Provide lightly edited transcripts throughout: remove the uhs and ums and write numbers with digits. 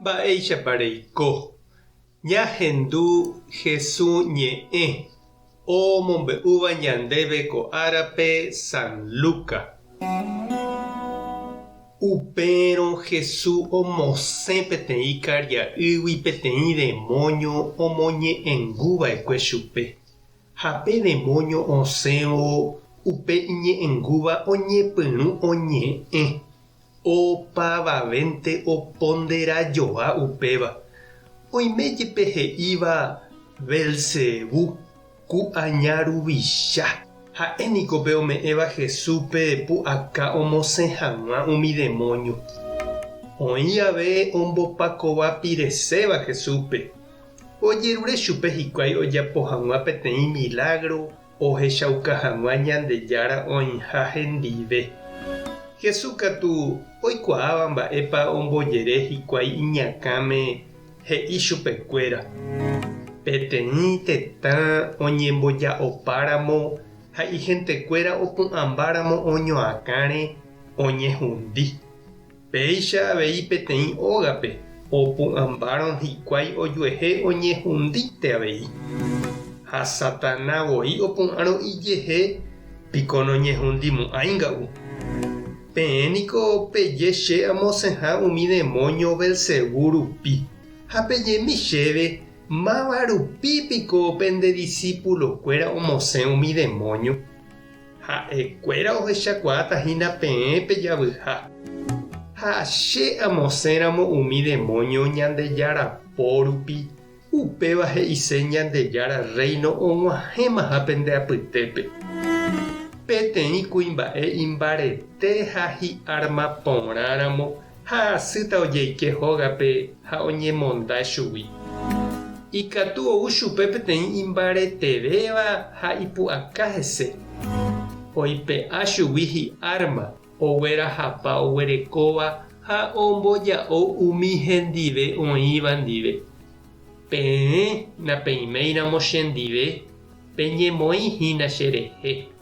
Mba'eichapareiko. Ñahendu Jesús ñe'ẽ omombe'úva ñandéve ko árape San Luca. Upérõ Jesús omosẽ peteĩ karia'ýgui peteĩ demonio omoñe'ẽnguva'ekue chupe. Ha pe demonio osẽvo upe iñe'ẽngúva oñepyrũ oñe'ẽ. Opavavénte oponderajoa upéva. Oiméjepe he'íva Belzebú, ku añaruvicha. Ha'éniko pe ome'ẽva Jesúspe pu'aka omosẽ hag̃ua umi demonio. Oĩ ave ombopakova pireséva Jesúspe. Ojerure chupe hikuái ojapo hag̃ua peteĩ milagro, ohechauka hag̃ua Ñandejára oĩha hendive. Jesús katu oikuaáva mba'épa ombojere hikuái iñakãme he'i chupekuéra. Peteĩ tetã oñemboja'opáramo ha ihentekuéra opu'ãmbáramo oñoakãre oñehundi. Péicha avei peteĩ ógape opu'ãmbárõ hikuái ojuehe oñehundíte avei. Ha Satanávoi opu'ãrõ ijehe piko noñehundimu'ãinga'u. Peẽniko peje che amosẽha umi demonio Belzebú rupi. Ha pejemi chéve máva rupípiko pende discípulokuéra omosẽ umi demonio. Ha'ekuéra ohechakuaatahína peẽ pejavyha. Ha che amosẽramo umi demonio Ñandejárapo rupi. Upéva he'ise Ñandejára reino og̃uahẽmaha pende apytépe. Peteĩ kuimba'e imbarete ha hi'árma porãramo ha asýta ojeike hógape ha oñemonda chugui. Ikatu ou chupe peteĩ imbaretevéva ha ipu'aka hese. Oipe'a chugui hi'árma, oguerahapa oguerekóva ha omboja'o umi hendive oĩva ndive. Peẽ napeĩméiramo chendive peñemoĩhína cherehe.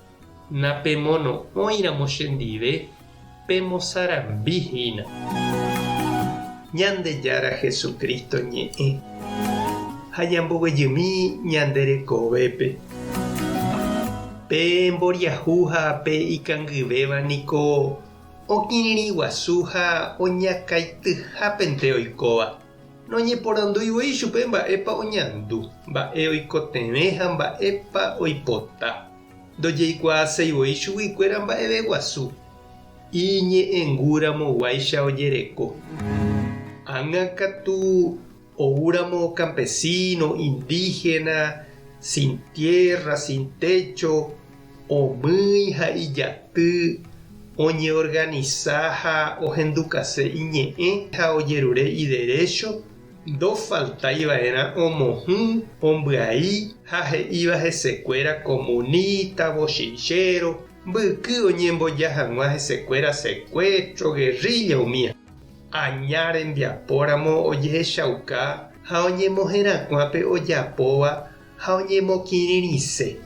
Napemono'õiramo chendive pemosarambihína. Ñandejára Jesucristo ñe'ẽ ha ñamboguejymi ñanderekovépe. Pe mboriahu ha pe ikangyvéva niko okirirĩ guasu ha oñakãityhápente oikóva. Noñeporandúivoi chupe mba'épa oñandu, mba'e oikotevẽ ha mba'épa oipota. Ndojeikuaaseivoi chuguikuéra mba'eve guasu. Iñe'ẽngúramoguáicha ojereko. Ág̃akatu oúramo campesino, indígena, sin tierra, sin techo, omýi ha ijaty, oñeorganiza ha ohendukase iñe'ẽ ha ojerure iderecho, ndofaltaiva'erã omohũ, ombyai ha he'íva hesekuéra comunista, bochinchero, mbyky oñemboja hag̃ua hesekuéra secuestro, guerrilla umíva. Aña rembiapóramo ojehechauka ha oñemoherakuãpe ojapóva ha oñemokirirĩse.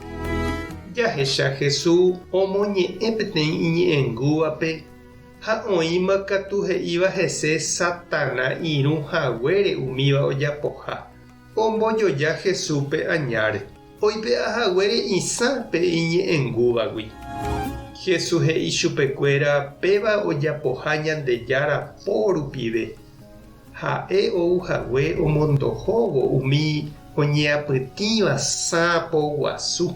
Jahecha Jesús omoñe'ẽ peteĩ iñe'ẽngúvape ha oĩma katu he'íva hese Satana irũhaguére umíva ojapoha. Ombojoja Jesúspe añáre. Oipe'ahaguére isã pe iñe'ẽngúvagui. Jesús he'i chupekuéra péva ojapoha Ñandejárapo rupive. Ha'e ouhague omondohóvo umi oñeapytĩva sápo guasu.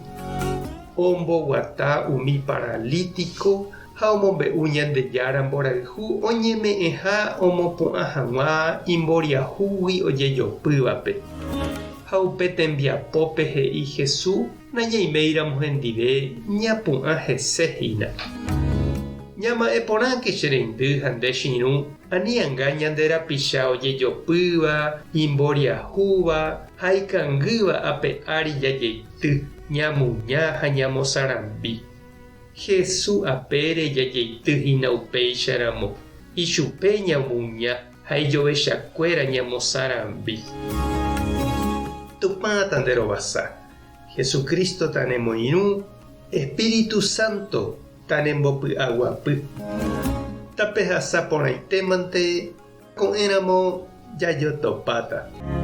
Omboguata umi paralítico ha omombe'u Ñandejára mborayhu oñeme'ẽ ha omopu'ã hag̃ua imboriahúgui ojejopývape. Ha upe tembiapópe he'i Jesús nañaiméiramo hendive ñapu'ã hesehína. Ñama'eporãke che reindy ha nde chiru aniãnga ñanderapicha ojejopýva, imboriahúva ha ikangýva ape ári jajeity, ñamuña ha ñamosarambi. Jesús apére jajeitýhína upéicharamo, ichupe ñamuña ha ijovechakuéra ñamosarambi. Tupãta nderovasa. Jesucristo tanemoirũ, Espíritu Santo tanembopy'aguapy. Tapehasaporãitémante ko'ẽramo jajotopáta.